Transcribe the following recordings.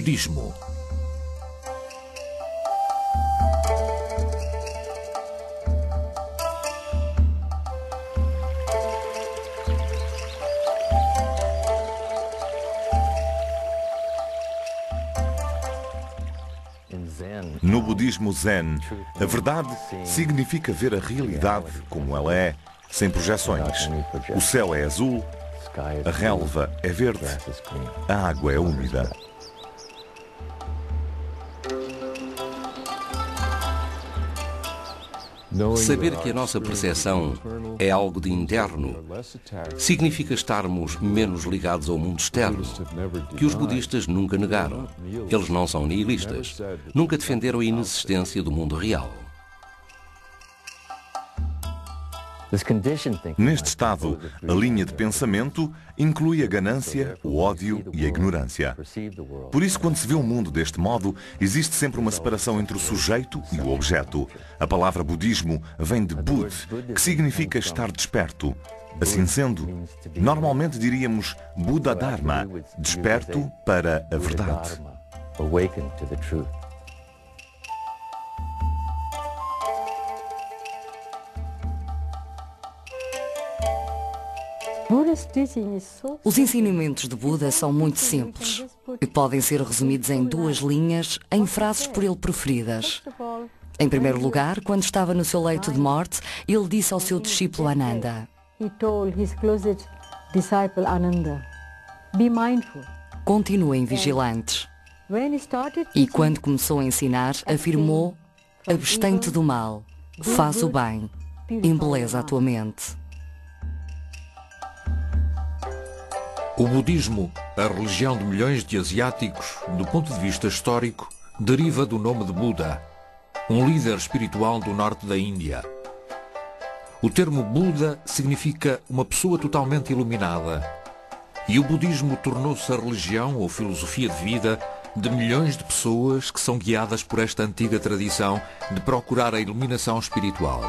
Budismo. No budismo Zen, a verdade significa ver a realidade como ela é, sem projeções. O céu é azul, a relva é verde, a água é úmida. Saber que a nossa percepção é algo de interno significa estarmos menos ligados ao mundo externo, que os budistas nunca negaram. Eles não são nihilistas, nunca defenderam a inexistência do mundo real. Neste estado, a linha de pensamento inclui a ganância, o ódio e a ignorância. Por isso, quando se vê o mundo deste modo, existe sempre uma separação entre o sujeito e o objeto. A palavra budismo vem de Bud, que significa estar desperto. Assim sendo, normalmente diríamos Buddha Dharma, desperto para a verdade. Os ensinamentos de Buda são muito simples e podem ser resumidos em duas linhas, em frases por ele preferidas. Em primeiro lugar, quando estava no seu leito de morte, ele disse ao seu discípulo Ananda: continuem vigilantes. E quando começou a ensinar, afirmou: abstém-te do mal, faz o bem, embeleza a tua mente. O budismo, a religião de milhões de asiáticos, do ponto de vista histórico, deriva do nome de Buda, um líder espiritual do norte da Índia. O termo Buda significa uma pessoa totalmente iluminada, e o budismo tornou-se a religião ou filosofia de vida de milhões de pessoas que são guiadas por esta antiga tradição de procurar a iluminação espiritual.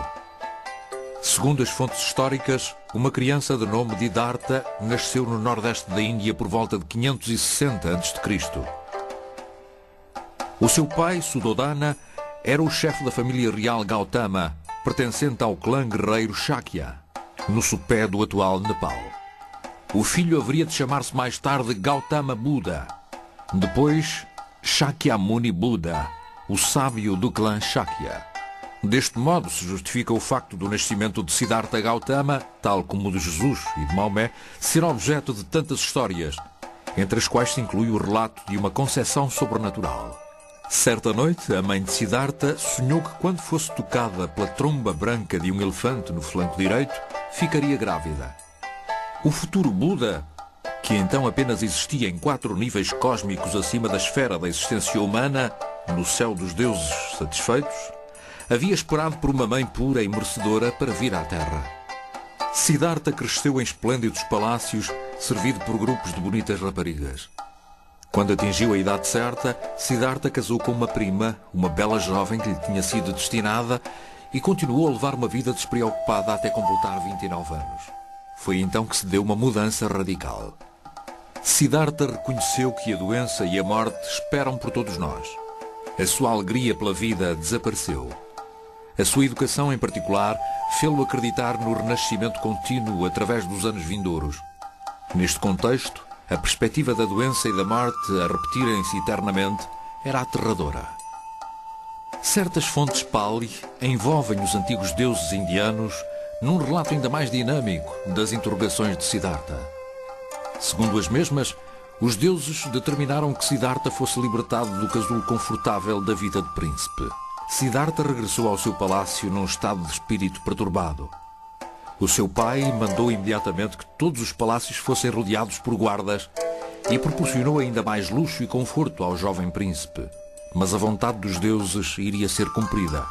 Segundo as fontes históricas, uma criança de nome Siddhartha nasceu no nordeste da Índia por volta de 560 a.C. O seu pai, Suddhodana, era o chefe da família real Gautama, pertencente ao clã guerreiro Shakya, no sopé do atual Nepal. O filho haveria de chamar-se mais tarde Gautama Buda, depois Shakyamuni Buda, o sábio do clã Shakya. Deste modo se justifica o facto do nascimento de Siddhartha Gautama, tal como o de Jesus e de Maomé, ser objeto de tantas histórias, entre as quais se inclui o relato de uma concepção sobrenatural. Certa noite, a mãe de Siddhartha sonhou que quando fosse tocada pela tromba branca de um elefante no flanco direito, ficaria grávida. O futuro Buda, que então apenas existia em 4 níveis cósmicos acima da esfera da existência humana, no céu dos deuses satisfeitos, havia esperado por uma mãe pura e merecedora para vir à Terra. Siddhartha cresceu em esplêndidos palácios, servido por grupos de bonitas raparigas. Quando atingiu a idade certa, Siddhartha casou com uma prima, uma bela jovem que lhe tinha sido destinada, e continuou a levar uma vida despreocupada até completar 29 anos. Foi então que se deu uma mudança radical. Siddhartha reconheceu que a doença e a morte esperam por todos nós. A sua alegria pela vida desapareceu. A sua educação, em particular, fê-lo acreditar no renascimento contínuo através dos anos vindouros. Neste contexto, a perspectiva da doença e da morte a repetirem-se eternamente era aterradora. Certas fontes Pali envolvem os antigos deuses indianos num relato ainda mais dinâmico das interrogações de Siddhartha. Segundo as mesmas, os deuses determinaram que Siddhartha fosse libertado do casulo confortável da vida de príncipe. Siddhartha regressou ao seu palácio num estado de espírito perturbado. O seu pai mandou imediatamente que todos os palácios fossem rodeados por guardas e proporcionou ainda mais luxo e conforto ao jovem príncipe. Mas a vontade dos deuses iria ser cumprida.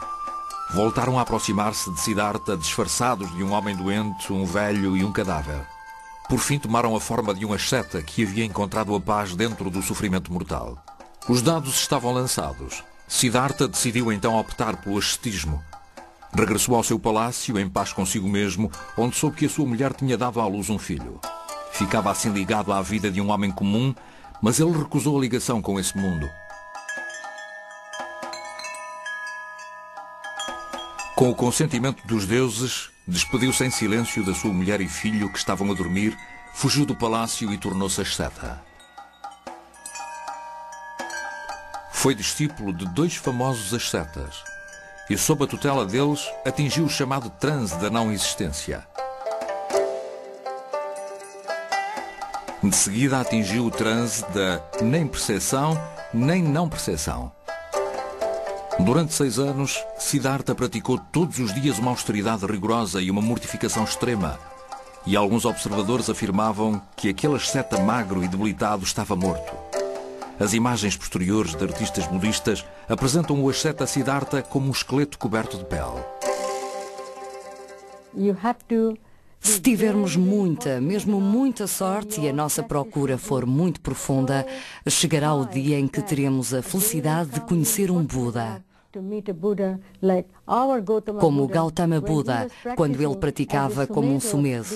Voltaram a aproximar-se de Siddhartha disfarçados de um homem doente, um velho e um cadáver. Por fim tomaram a forma de um asceta que havia encontrado a paz dentro do sofrimento mortal. Os dados estavam lançados. Siddhartha decidiu então optar pelo ascetismo. Regressou ao seu palácio, em paz consigo mesmo, onde soube que a sua mulher tinha dado à luz um filho. Ficava assim ligado à vida de um homem comum, Mas ele recusou a ligação com esse mundo. Com o consentimento dos deuses, despediu-se em silêncio da sua mulher e filho que estavam a dormir, fugiu do palácio e tornou-se asceta. Foi discípulo de 2 famosos ascetas e, sob a tutela deles, atingiu o chamado transe da não-existência. De seguida atingiu o transe da nem percepção, nem não-percepção. Durante 6 anos, Siddhartha praticou todos os dias uma austeridade rigorosa e uma mortificação extrema, e alguns observadores afirmavam que aquele asceta magro e debilitado estava morto. As imagens posteriores de artistas budistas apresentam o asceta Siddhartha como um esqueleto coberto de pele. Se tivermos mesmo muita sorte e a nossa procura for muito profunda, chegará o dia em que teremos a felicidade de conhecer um Buda. Como Gautama Buda, quando ele praticava como um sumedo.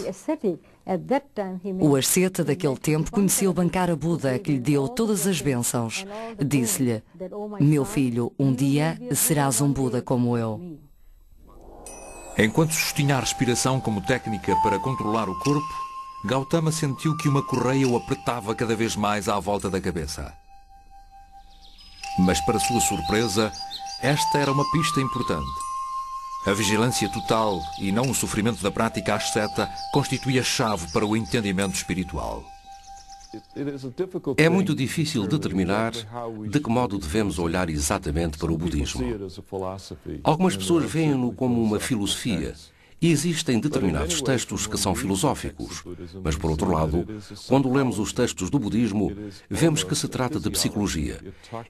O asceta daquele tempo conheceu Bankara Buda, que lhe deu todas as bênçãos. Disse-lhe: meu filho, um dia serás um Buda como eu. Enquanto sustinha a respiração como técnica para controlar o corpo, Gautama sentiu que uma correia o apertava cada vez mais à volta da cabeça. Mas, para sua surpresa, esta era uma pista importante. A vigilância total e não o sofrimento da prática asceta constitui a chave para o entendimento espiritual. É muito difícil determinar de que modo devemos olhar exatamente para o budismo. Algumas pessoas veem-no como uma filosofia, e existem determinados textos que são filosóficos. Mas, por outro lado, quando lemos os textos do budismo, vemos que se trata de psicologia.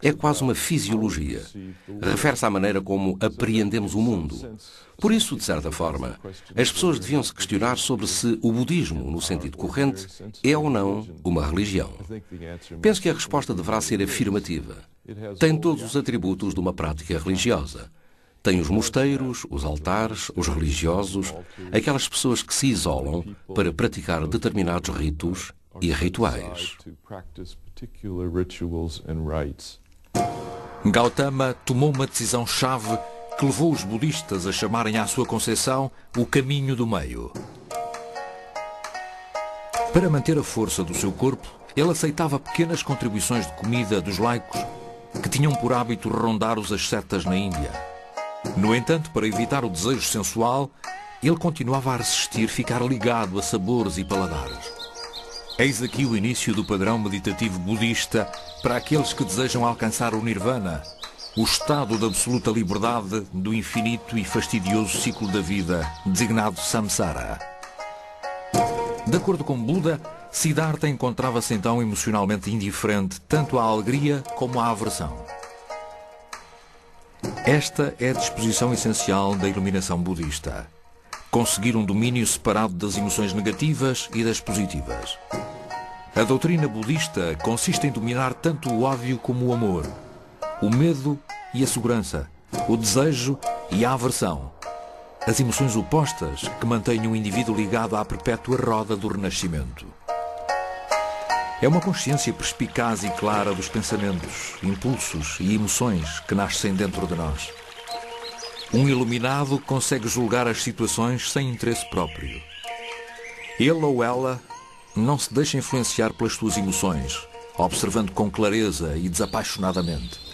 É quase uma fisiologia. Refere-se à maneira como apreendemos o mundo. Por isso, de certa forma, as pessoas deviam se questionar sobre se o budismo, no sentido corrente, é ou não uma religião. Penso que a resposta deverá ser afirmativa. Tem todos os atributos de uma prática religiosa. Tem os mosteiros, os altares, os religiosos, aquelas pessoas que se isolam para praticar determinados ritos e rituais. Gautama tomou uma decisão-chave que levou os budistas a chamarem à sua concepção o caminho do meio. Para manter a força do seu corpo, ele aceitava pequenas contribuições de comida dos laicos que tinham por hábito rondar os ascetas na Índia. No entanto, para evitar o desejo sensual, ele continuava a resistir ficar ligado a sabores e paladares. Eis aqui o início do padrão meditativo budista para aqueles que desejam alcançar o nirvana, o estado de absoluta liberdade do infinito e fastidioso ciclo da vida, designado samsara. De acordo com Buda, Siddhartha encontrava-se então emocionalmente indiferente tanto à alegria como à aversão. Esta é a disposição essencial da iluminação budista. Conseguir um domínio separado das emoções negativas e das positivas. A doutrina budista consiste em dominar tanto o ódio como o amor, o medo e a segurança, o desejo e a aversão. As emoções opostas que mantêm o indivíduo ligado à perpétua roda do renascimento. É uma consciência perspicaz e clara dos pensamentos, impulsos e emoções que nascem dentro de nós. Um iluminado consegue julgar as situações sem interesse próprio. Ele ou ela não se deixa influenciar pelas suas emoções, observando com clareza e desapaixonadamente.